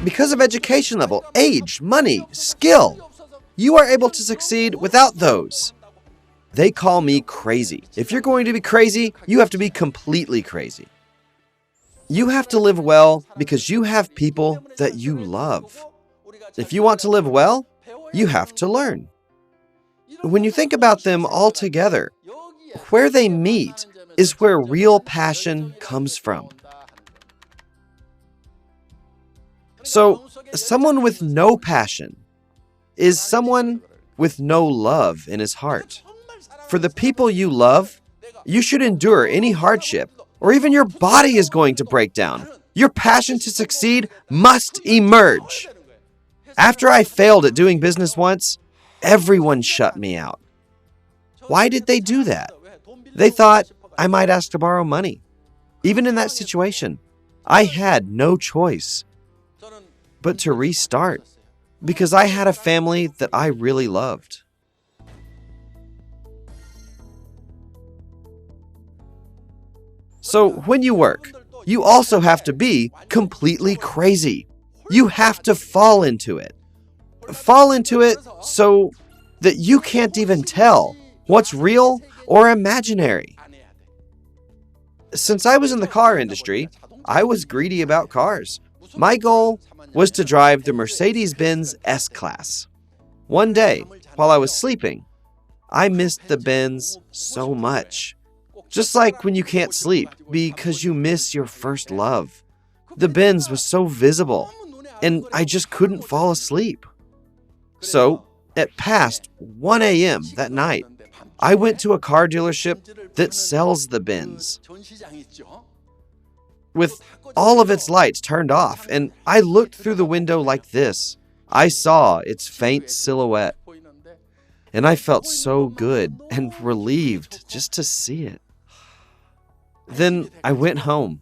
because of education level, age, money, skill. You are able to succeed without those. They call me crazy. If you're going to be crazy, you have to be completely crazy. You have to live well because you have people that you love. If you want to live well, you have to learn. When you think about them all together, where they meet is where real passion comes from. So, someone with no passion is someone with no love in his heart. For the people you love, you should endure any hardship, or even your body is going to break down. Your passion to succeed must emerge. After I failed at doing business once, everyone shut me out. Why did they do that? They thought I might ask to borrow money. Even in that situation, I had no choice but to restart because I had a family that I really loved. So when you work, you also have to be completely crazy. You have to fall into it. Fall into it so that you can't even tell what's real or imaginary. Since I was in the car industry, I was greedy about cars. My goal was to drive the Mercedes-Benz S-Class. One day, while I was sleeping, I missed the Benz so much. Just like when you can't sleep because you miss your first love. The Benz was so visible, and I just couldn't fall asleep. So, at past 1 a.m. that night, I went to a car dealership that sells the Benz, with all of its lights turned off, and I looked through the window like this. I saw its faint silhouette, and I felt so good and relieved just to see it. Then I went home,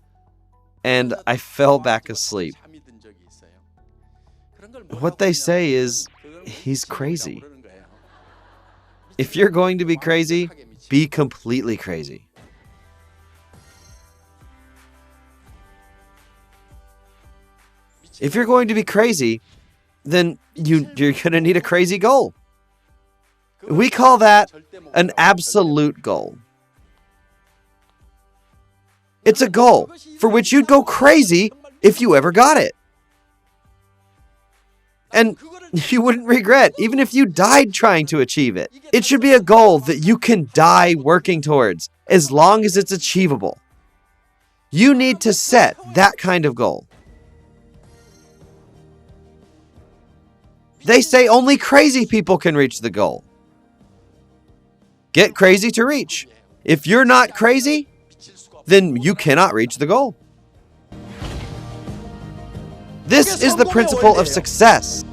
and I fell back asleep. What they say is, he's crazy. If you're going to be crazy, be completely crazy. If you're going to be crazy, then you're going to need a crazy goal. We call that an absolute goal. It's a goal for which you'd go crazy if you ever got it. And you wouldn't regret, even if you died trying to achieve it. It should be a goal that you can die working towards, as long as it's achievable. You need to set that kind of goal. They say only crazy people can reach the goal. Get crazy to reach. If you're not crazy, then you cannot reach the goal. This is the principle of success.